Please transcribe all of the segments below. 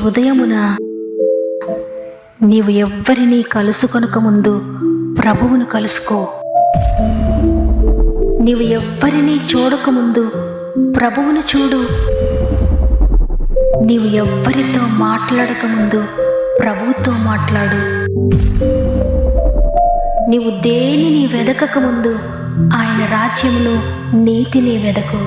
ఉదయమున నీవు ఎవ్వరినీ కలుసుకొనక ముందు ప్రభువును కలుసుకో. నీవు ఎవ్వరినీ చూడకముందు ప్రభువును చూడు. నీవు ఎవ్వరితో మాట్లాడకముందు ప్రభువుతో మాట్లాడు. నీవు దేనిని వెదకకముందు ఆయన రాజ్యమును నీతిని వెదకు.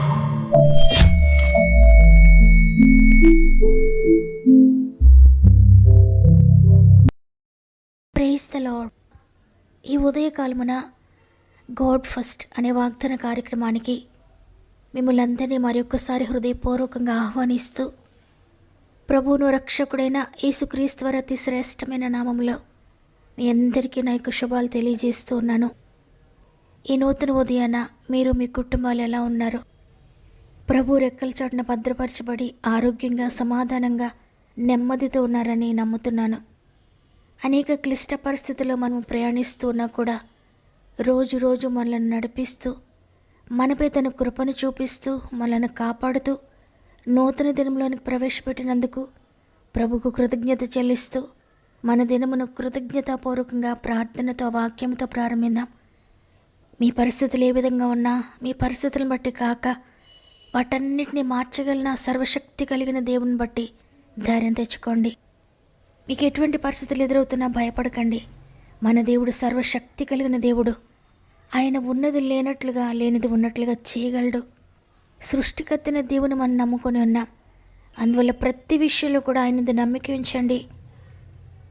Praise the lord. ఈ ఉదయకాలమున గాడ్ ఫస్ట్ అనే వాగ్దాన కార్యక్రమానికి మిమ్మల్ని అందరినీ మరొకసారి హృదయపూర్వకంగా ఆహ్వానిస్తూ, ప్రభువును రక్షకుడైన యేసుక్రీస్తు వారి అతి శ్రేష్టమైన నామంలో మీ అందరికీ నా యొక్క శుభాలు తెలియజేస్తూ ఉన్నాను. ఈ నూతన ఉదయాన మీరు మీ కుటుంబాలు ఎలా ఉన్నారు? ప్రభు రెక్కల చాటున భద్రపరచబడి ఆరోగ్యంగా, సమాధానంగా, నెమ్మదితో ఉన్నారని నమ్ముతున్నాను. అనేక క్లిష్ట పరిస్థితుల్లో మనం ప్రయాణిస్తూ ఉన్నా కూడా రోజు రోజు మనల్ని నడిపిస్తూ, మనపై తన కృపను చూపిస్తూ, మనల్ని కాపాడుతూ నూతన దినంలోనికి ప్రవేశపెట్టినందుకు ప్రభుకు కృతజ్ఞత చెల్లిస్తూ మన దినమును కృతజ్ఞతాపూర్వకంగా ప్రార్థనతో, వాక్యంతో ప్రారంభిద్దాం. మీ పరిస్థితులు ఏ విధంగా ఉన్నా, మీ పరిస్థితులను బట్టి కాక వాటన్నిటినీ మార్చగలిగిన సర్వశక్తి కలిగిన దేవుని బట్టి ధైర్యం తెచ్చుకోండి. మీకు ఎటువంటి పరిస్థితులు ఎదురవుతున్నా భయపడకండి. మన దేవుడు సర్వశక్తి కలిగిన దేవుడు. ఆయన ఉన్నది లేనట్లుగా, లేనిది ఉన్నట్లుగా చేయగలడు. సృష్టికర్తైన దేవుని మనం నమ్ముకొని ఉన్నాం. అందువల్ల ప్రతి విషయంలో కూడా ఆయనది నమ్మిక ఉంచండి.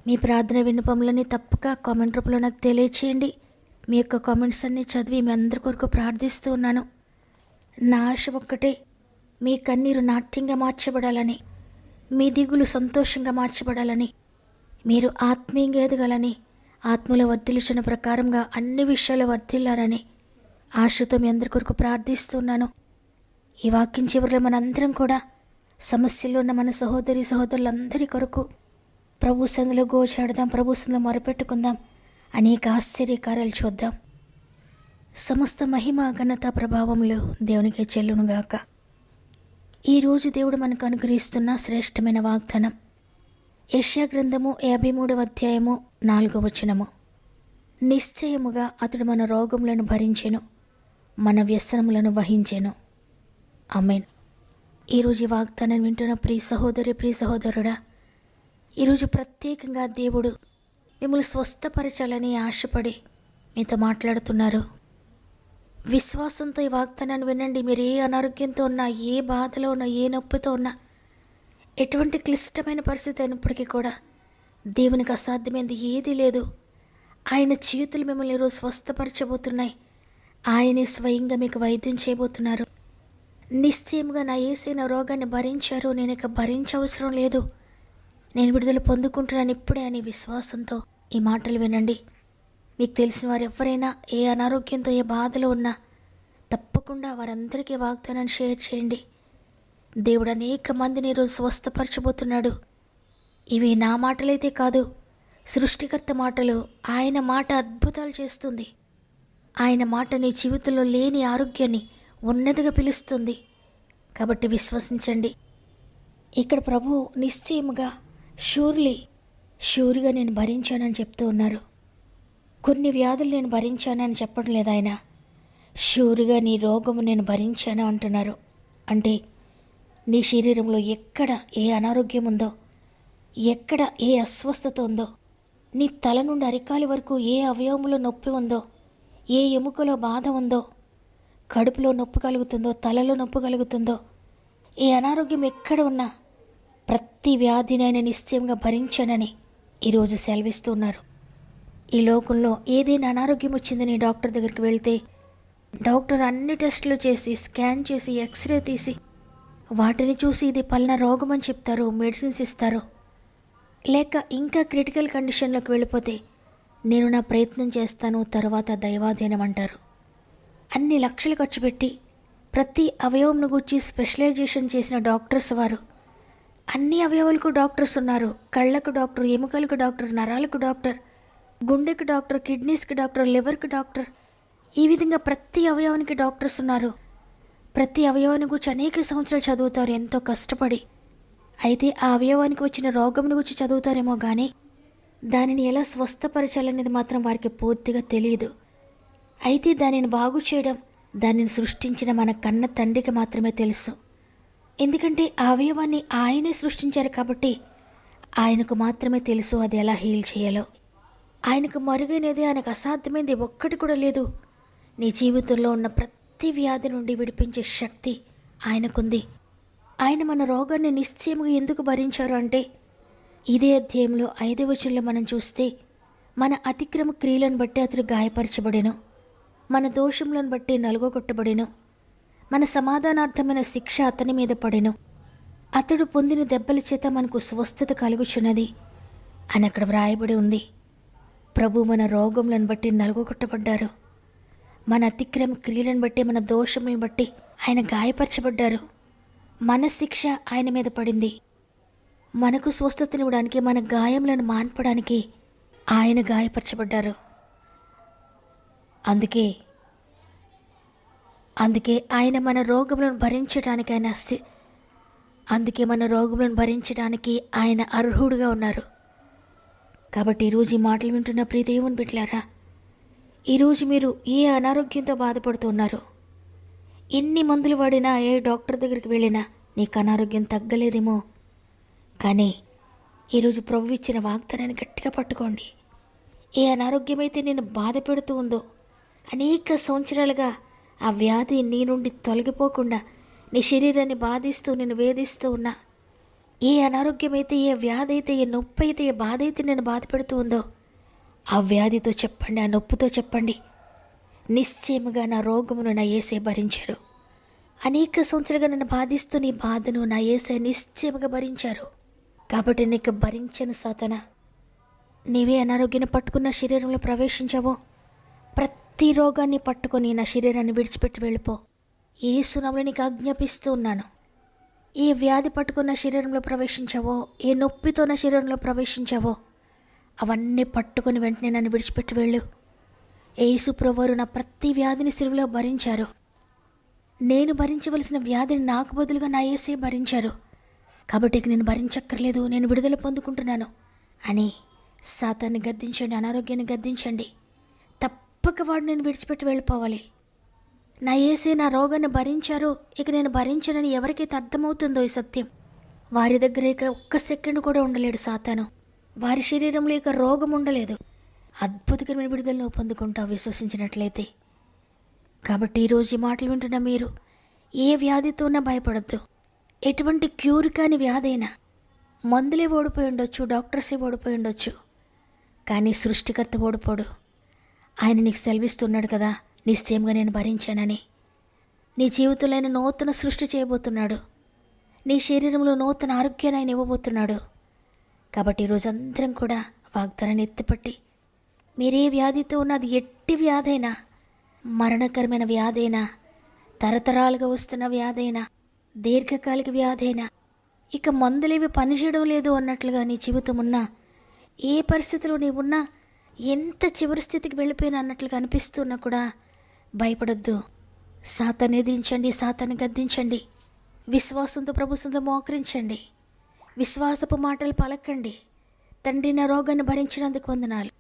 మీ ప్రార్థన విన్నపములని తప్పక కామెంట్ రూపంలో నాకు తెలియచేయండి. మీ యొక్క కామెంట్స్ అన్నీ చదివి మీ అందరి కొరకు ప్రార్థిస్తూ ఉన్నాను. నా ఆశ ఒక్కటే, మీ కన్నీరు నాట్యంగా మార్చబడాలని, మీ దిగులు సంతోషంగా మార్చబడాలని, మీరు ఆత్మీయంగా ఎదగాలని, ఆత్మలో వర్ధిల్చిన ప్రకారంగా అన్ని విషయాలు వర్ధిల్లాలని ఆశతో మీ అందరి కొరకు ప్రార్థిస్తున్నాను. ఈ వాక్యం చివరిలో మనందరం కూడా సమస్యల్లో ఉన్న మన సహోదరి సహోదరులందరి కొరకు ప్రభు సందులో గోచాడదాం, ప్రభు సందులో మొరపెట్టుకుందాం, అనేక ఆశ్చర్యకార్యాలు చూద్దాం. సమస్త మహిమ, ఘనత, ప్రభావములు దేవునికే చెల్లునుగాక. ఈరోజు దేవుడు మనకు అనుగ్రహిస్తున్న శ్రేష్టమైన వాగ్దానం యెషయా గ్రంథము 53వ అధ్యాయము 4వ వచనము. నిశ్చయముగా అతడు మన రోగములను భరించెను, మన వ్యసనములను వహించెను. ఆమేన్. ఈరోజు ఈ వాగ్దానాన్ని వింటున్న ప్రియ సహోదరి, ప్రియ సహోదరుడా, ఈరోజు ప్రత్యేకంగా దేవుడు మిమ్మల్ని స్వస్థపరచాలని ఆశపడి మీతో మాట్లాడుతున్నారు. విశ్వాసంతో ఈ వాగ్దానాన్ని వినండి. మీరు ఏ అనారోగ్యంతో ఉన్నా, ఏ బాధలో ఉన్నా, ఏ నొప్పితో ఉన్నా, ఎటువంటి క్లిష్టమైన పరిస్థితి అయినప్పటికీ కూడా దేవునికి అసాధ్యమైనది ఏదీ లేదు. ఆయన చేతులు మిమ్మల్ని ఈరోజు స్వస్థపరచబోతున్నాయి. ఆయనే స్వయంగా మీకు వైద్యం చేయబోతున్నారు. నిశ్చయముగా నా యేసయ్య రోగాన్ని భరించారు, నేను ఇక భరించవసరం లేదు, నేను విడుదల పొందుకుంటున్నాను ఇప్పుడే అని విశ్వాసంతో ఈ మాటలు వినండి. మీకు తెలిసిన వారు ఎవరైనా ఏ అనారోగ్యంతో, ఏ బాధలో ఉన్నా తప్పకుండా వారందరికీ వాగ్దానాన్ని షేర్ చేయండి. దేవుడు అనేక మందిని ఈరోజు స్వస్థపరచబోతున్నాడు. ఇవి నా మాటలైతే కాదు, సృష్టికర్త మాటలు. ఆయన మాట అద్భుతాలు చేస్తుంది. ఆయన మాట నీ జీవితంలో లేని ఆరోగ్యాన్ని ఉన్నదిగా పిలుస్తుంది. కాబట్టి విశ్వసించండి. ఇక్కడ ప్రభు నిశ్చయముగా షూర్గా నేను భరించానని చెప్తూ ఉన్నారు. కొన్ని వ్యాధులు నేను భరించానని చెప్పడం లేదు ఆయన. షూర్గా నీ రోగము నేను భరించాను అంటున్నారు. అంటే నీ శరీరంలో ఎక్కడ ఏ అనారోగ్యం ఉందో, ఎక్కడ ఏ అస్వస్థత ఉందో, నీ తల నుండి అరికాలి వరకు ఏ అవయవములో నొప్పి ఉందో, ఏ ఎముకలో బాధ ఉందో, కడుపులో నొప్పి కలుగుతుందో, తలలో నొప్పి కలుగుతుందో, ఏ అనారోగ్యం ఎక్కడ ఉన్నా ప్రతి వ్యాధిని ఆయన నిశ్చయంగా భరించానని ఈరోజు సెలవిస్తున్నారు. ఈ లోకంలో ఏదైనా అనారోగ్యం వచ్చిందని డాక్టర్ దగ్గరికి వెళ్తే డాక్టర్ అన్ని టెస్టులు చేసి, స్కాన్ చేసి, ఎక్స్రే తీసి వాటిని చూసి ఇది పలానా రోగం అని చెప్తారు, మెడిసిన్స్ ఇస్తారు. లేక ఇంకా క్రిటికల్ కండిషన్లోకి వెళ్ళిపోతే నేను నా ప్రయత్నం చేస్తాను, తర్వాత దైవాధీనం అంటారు. అన్ని లక్షలు ఖర్చు పెట్టి ప్రతి అవయవంను గురించి స్పెషలైజేషన్ చేసిన డాక్టర్స్ వారు, అన్ని అవయవాలకు డాక్టర్స్ ఉన్నారు. కళ్ళకు డాక్టర్, ఎముకలకు డాక్టర్, నరాలకు డాక్టర్, గుండెకు డాక్టర్, కిడ్నీస్కి డాక్టర్, లివర్కి డాక్టర్, ఈ విధంగా ప్రతి అవయవానికి డాక్టర్స్ ఉన్నారు. ప్రతి అవయవాన్ని గురించి అనేక సంవత్సరాలు చదువుతారు ఎంతో కష్టపడి. అయితే ఆ అవయవానికి వచ్చిన రోగమును గురించి చదువుతారేమో కానీ దానిని ఎలా స్వస్థపరచాలనేది మాత్రం వారికి పూర్తిగా తెలియదు. అయితే దానిని బాగు చేయడం, దానిని సృష్టించిన మన కన్న తండ్రికి మాత్రమే తెలుసు. ఎందుకంటే ఆ అవయవాన్ని ఆయనే సృష్టించారు కాబట్టి ఆయనకు మాత్రమే తెలుసు అది ఎలా హీల్ చేయాలో. ఆయనకు మరుగైనది, ఆయనకు అసాధ్యమైనది ఒక్కటి కూడా లేదు. నీ జీవితంలో ఉన్న ప్రతి వ్యాధి నుండి విడిపించే శక్తి ఆయనకుంది. ఆయన మన రోగాన్ని నిశ్చయముగా ఎందుకు భరించారు అంటే, ఇదే అధ్యాయంలో 5వ వచనంలో మనం చూస్తే, మన అతిక్రమ క్రియలను బట్టి అతడు గాయపరచబడెను, మన దోషములను బట్టి నలుగొట్టబడెను, మన సమాధానార్థమైన శిక్ష అతని మీద పడెను, అతడు పొందిన దెబ్బల చేత మనకు స్వస్థత కలుగుచున్నది అని అక్కడ వ్రాయబడి ఉంది. ప్రభు మన రోగములను బట్టి నలుగొట్టబడ్డారు, మన అతిక్రమ క్రియలను బట్టి, మన దోషములను బట్టి ఆయన గాయపరచబడ్డారు. మన శిక్ష ఆయన మీద పడింది. మనకు స్వస్థతనివ్వడానికి, మన గాయములను మాన్పడానికి ఆయన గాయపరచబడ్డారు. అందుకే ఆయన మన రోగములను భరించడానికి ఆయన అర్హుడుగా ఉన్నారు. కాబట్టి ఈరోజు ఈ మాటలు వింటున్న ప్రియ దేవుని బిడ్డలారా, ఈరోజు మీరు ఏ అనారోగ్యంతో బాధపడుతున్నారు, ఎన్ని మందులు వాడినా, ఏ డాక్టర్ దగ్గరికి వెళ్ళినా నీకు అనారోగ్యం తగ్గలేదేమో, కానీ ఈరోజు ప్రభు ఇచ్చిన వాగ్దానాన్ని గట్టిగా పట్టుకోండి. ఏ అనారోగ్యమైతే నేను బాధ పెడుతూ ఉందో, అనేక సంవత్సరాలుగా ఆ వ్యాధి నీ నుండి తొలగిపోకుండా నీ శరీరాన్ని బాధిస్తూ నేను వేధిస్తూ ఉన్నా, ఏ అనారోగ్యమైతే, ఏ వ్యాధి అయితే, ఏ నొప్పి అయితే, ఏ బాధ అయితే నేను బాధ పెడుతూ ఉందో, ఆ వ్యాధితో చెప్పండి, ఆ నొప్పితో చెప్పండి, నిశ్చయముగా నా రోగమును నా యేసే భరించారు. అనేక సంవత్సరాలుగా నన్ను బాధిస్తూ నీ బాధను నా యేసే నిశ్చయముగా భరించారు. కాబట్టి నీకు భరించను సాతానా, నీవే అనారోగ్యాన్ని పట్టుకున్న శరీరంలో ప్రవేశించావో, ప్రతి రోగాన్ని పట్టుకొని నా శరీరాన్ని విడిచిపెట్టి వెళ్ళిపో. యేసు నామములో నీకు ఆజ్ఞాపిస్తూ ఉన్నాను. ఏ వ్యాధి పట్టుకున్న శరీరంలో ప్రవేశించావో, ఏ నొప్పితో నా శరీరంలో ప్రవేశించావో, అవన్నీ పట్టుకొని వెంటనే నన్ను విడిచిపెట్టి వెళ్ళు. యేసు ప్రభువారు నా ప్రతి వ్యాధిని సిలువలో భరించారు. నేను భరించవలసిన వ్యాధిని నాకు బదులుగా నా యేసే భరించారు. కాబట్టి ఇక నేను భరించక్కర్లేదు, నేను విడుదల పొందుకుంటున్నాను అని సాతాన్ని గద్దించండి, అనారోగ్యాన్ని గద్దించండి. తప్పక వాడు నేను విడిచిపెట్టి వెళ్ళిపోవాలి. నా యేసే నా రోగాన్ని భరించారు, ఇక నేను భరించనని ఎవరికైతే అర్థమవుతుందో ఈ సత్యం, వారి దగ్గర ఇక ఒక్క సెకండ్ కూడా ఉండలేడు సాతాను. వారి శరీరంలో ఇక రోగం ఉండలేదు. అద్భుతకరమైన విడుదలను పొందుకుంటావు విశ్వసించినట్లయితే. కాబట్టి ఈరోజు ఈ మాటలు వింటున్న మీరు ఏ వ్యాధితో ఉన్నా భయపడద్దు. ఎటువంటి క్యూర్ కాని వ్యాధి అయినా, మందులే ఓడిపోయి ఉండొచ్చు, డాక్టర్సే ఓడిపోయి ఉండొచ్చు, కానీ సృష్టికర్త ఓడిపోడు. ఆయన నీకు సెలవిస్తున్నాడు కదా, నిశ్చయంగా నేను భరించానని. నీ జీవితంలో ఆయన నూతన సృష్టి చేయబోతున్నాడు. నీ శరీరంలో నూతన ఆరోగ్యాన్ని ఆయన ఇవ్వబోతున్నాడు. కాబట్టి ఈరోజు అందరం కూడా వాగ్దానాన్ని ఎత్తిపట్టి, మీరే వ్యాధితో ఉన్నది, ఎట్టి వ్యాధైనా, మరణకరమైన వ్యాధైనా, తరతరాలుగా వస్తున్న వ్యాధైనా, దీర్ఘకాలిక వ్యాధైనా, ఇక మందులేవి పనిచేయడం లేదు అన్నట్లుగా నీ జీవితం ఉన్నా, ఏ పరిస్థితిలో నీవున్నా, ఎంత చివరి స్థితికి వెళ్ళిపోయినా అన్నట్లుగా అనిపిస్తున్నా కూడా భయపడొద్దు. సాతాన్ని ఎదిరించండి, సాతాన్ని గద్దించండి, విశ్వాసంతో ప్రభుత్వంతో మోకరించండి, విశ్వాసపు మాటలు పలకండి. తండ్రి, నా రోగాన్ని భరించినందుకు వందనాలు.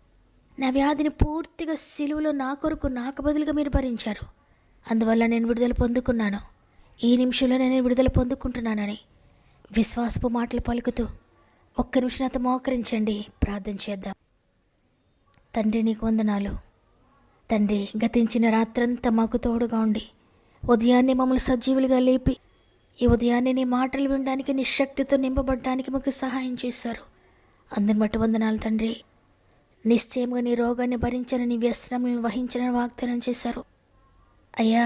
నా వ్యాధిని పూర్తిగా సిలువలో నా కొరకు, నాకు బదులుగా మీరు భరించారు. అందువల్ల నేను విడుదల పొందుకున్నాను. ఈ నిమిషంలో నేను విడుదల పొందుకుంటున్నానని విశ్వాసపు మాటలు పలుకుతూ ఒక్క నిమిషం నాతో మోకరించండి. ప్రార్థన చేద్దాం. తండ్రి, నీకు వందనాలు. తండ్రి, గతించిన రాత్రంతా మాకు తోడుగా ఉండి ఉదయాన్నే మమ్మల్ని సజీవులుగా లేపి ఈ ఉదయాన్నే నీ మాటలు వినడానికి, నీ శక్తితో నింపబడడానికి మాకు సహాయం చేశారు. అందరి బట్టి వందనాలు తండ్రి. నిశ్చయంగా నీ రోగాన్ని భరించని, నీ వ్యసనములను వహించని వాగ్దానం చేశారు. అయ్యా,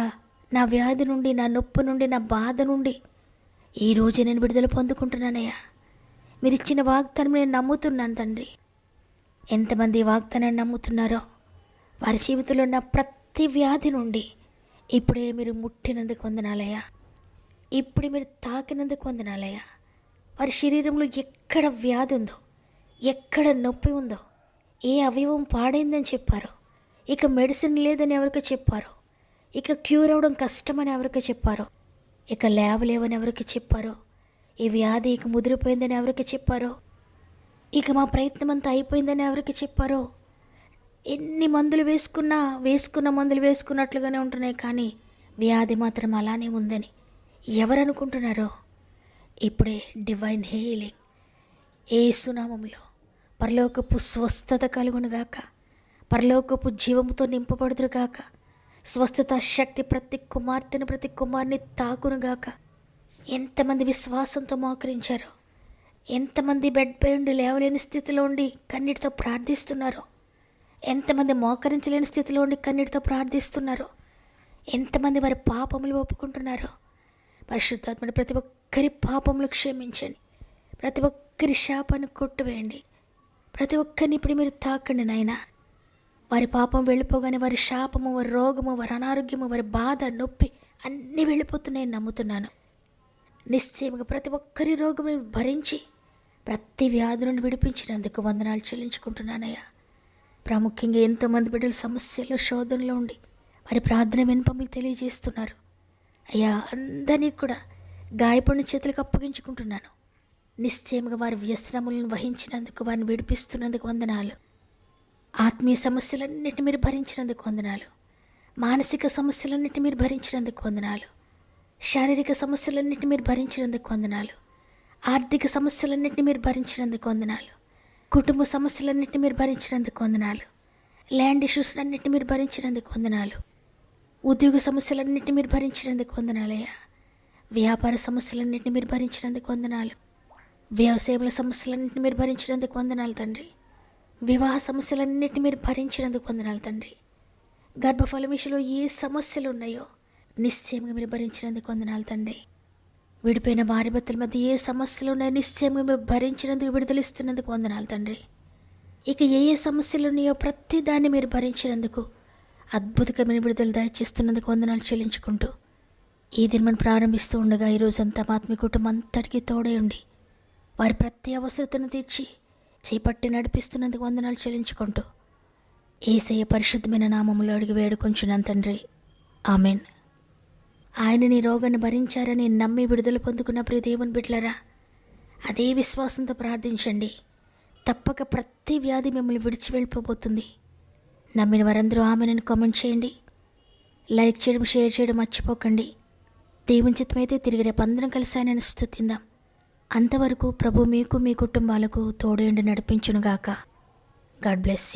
నా వ్యాధి నుండి, నా నొప్పి నుండి, నా బాధ నుండి ఈరోజు నేను విడుదల పొందుకుంటున్నానయ్యా. మీరు ఇచ్చిన వాగ్దానం నేను నమ్ముతున్నాను తండ్రి. ఎంతమంది వాగ్దానాన్ని నమ్ముతున్నారో వారి జీవితంలో ఉన్న ప్రతి వ్యాధి నుండి ఇప్పుడే మీరు ముట్టినందుకు వందనాలయ్యా. ఇప్పుడే మీరు తాకినందుకు వందనాలయ్యా. వారి శరీరంలో ఎక్కడ వ్యాధి ఉందో, ఎక్కడ నొప్పి ఉందో, ఏ అవయవం పాడైందని చెప్పారో, ఇక మెడిసిన్ లేదని ఎవరికి చెప్పారో, ఇక క్యూర్ అవ్వడం కష్టమని ఎవరికి చెప్పారో, ఇక లేవలేవని ఎవరికి చెప్పారో, ఈ వ్యాధి ఇక ముదిరిపోయిందని ఎవరికి చెప్పారో, ఇక మా ప్రయత్నం అంతా అయిపోయిందని ఎవరికి చెప్పారో, ఎన్ని మందులు వేసుకున్న మందులు వేసుకున్నట్లుగానే ఉంటున్నాయి, కానీ వ్యాధి మాత్రం అలానే ఉందని ఎవరు అనుకుంటున్నారో, ఇప్పుడే డివైన్ హీలింగ్ యేసు నామములో పరలోకపు స్వస్థత కలుగునుగాక, పరలోకపు జీవముతో నింపబడుదురుగాక, స్వస్థత శక్తి ప్రతి కుమార్తెను ప్రతి కుమార్ని తాకునుగాక. ఎంతమంది విశ్వాసంతో మోకరించారో, ఎంతమంది బెడ్పై ఉండి లేవలేని స్థితిలో ఉండి కన్నీటితో ప్రార్థిస్తున్నారో, ఎంతమంది మోకరించలేని స్థితిలో ఉండి కన్నీటితో ప్రార్థిస్తున్నారో, ఎంతమంది వారి పాపములు ఒప్పుకుంటున్నారో, పరిశుద్ధాత్మని ప్రతి ఒక్కరి పాపములు క్షమించండి, ప్రతి ఒక్కరి శాపాన్ని కొట్టువేయండి, ప్రతి ఒక్కరిని ఇప్పుడు మీరు తాకండి నాయన. వారి పాపం వెళ్ళిపోగానే వారి శాపము, వారి రోగము, వారి అనారోగ్యము, వారి బాధ, నొప్పి అన్నీ వెళ్ళిపోతున్నాయని నమ్ముతున్నాను. నిశ్చయముగా ప్రతి ఒక్కరి రోగం భరించి ప్రతి వ్యాధి నుండి విడిపించినందుకు వందనాలు చెల్లించుకుంటున్నానయ్యా. ప్రాముఖ్యంగా ఎంతోమంది బిడ్డల సమస్యల్లో శోధనలో ఉండి వారి ప్రార్థన విన్నపములు తెలియజేస్తున్నారు అయ్యా. అందరినీ కూడా గాయపడిన చేతులకు అప్పగించుకుంటున్నాను. నిశ్చయముగా వారి వ్యసనములను వహించినందుకు, వారిని విడిపిస్తున్నందుకు వందనాలు. ఆత్మీయ సమస్యలన్నిటిని మీరు భరించినందుకు వందనాలు. మానసిక సమస్యలన్నిటిని మీరు భరించినందుకు వందనాలు. శారీరక సమస్యలన్నిటిని మీరు భరించినందుకు వందనాలు. ఆర్థిక సమస్యలన్నిటిని మీరు భరించినందుకు వందనాలు. కుటుంబ సమస్యలన్నిటిని మీరు భరించినందుకు వందనాలు. ల్యాండ్ ఇష్యూస్ అన్నిటిని మీరు భరించినందుకు వందనాలు. ఉద్యోగ సమస్యలన్నిటిని మీరు భరించినందుకు వందనాలయ్యా. వ్యాపార సమస్యలన్నిటిని మీరు భరించినందుకు వందనాలు. వ్యవసాయముల సమస్యలన్నింటినీ మీరు భరించినందుకు వందనాలు తండ్రి. వివాహ సమస్యలన్నింటినీ మీరు భరించినందుకు వందనాలు తండ్రి. గర్భఫల విషయంలో ఏ సమస్యలు ఉన్నాయో నిశ్చయంగా మీరు భరించినందుకు వందనాలు తండ్రి. విడిపోయిన భార్య భర్తల మధ్య ఏ సమస్యలు ఉన్నాయో నిశ్చయంగా మీరు భరించినందుకు, విడుదలిస్తున్నందుకు వందనాలు తండ్రి. ఇక ఏ సమస్యలు ఉన్నాయో ప్రతి దాన్ని మీరు భరించినందుకు, అద్భుతమైన విడుదల దయచేస్తున్నందుకు వందనాలు చెల్లించుకుంటూ ఈ దినం ప్రారంభిస్తూ ఉండగా ఈరోజంతా మా ఆత్మీయ కుటుంబం అంతటికీ తోడే ఉండి వారి ప్రతి అవసరతను తీర్చి చేపట్టి నడిపిస్తున్నందుకు వందనాలు చెల్లించుకుంటూ యేసయ్య పరిశుద్ధమైన నామములో అడిగి వేడుకొంచున్నాను తండ్రి, ఆమెన్. ఆయన నీ రోగాన్ని భరించారని నమ్మి విడుదల పొందుకున్న ప్రియ దేవుని బిడ్డలారా, అదే విశ్వాసంతో ప్రార్థించండి. తప్పక ప్రతి వ్యాధి మిమ్మల్ని విడిచి వెళ్ళిపోబోతుంది. నమ్మిన వారందరూ ఆమెను కామెంట్ చేయండి, లైక్ చేయడం, షేర్ చేయడం మర్చిపోకండి. దేవుని చిత్తమైతే తిరిగి రేపు అందరం కలిసి ఆయనను స్తుతిందాం. అంతవరకు ప్రభు మీకు, మీ కుటుంబాలకు తోడేండి నడిపించునుగాక. God bless you.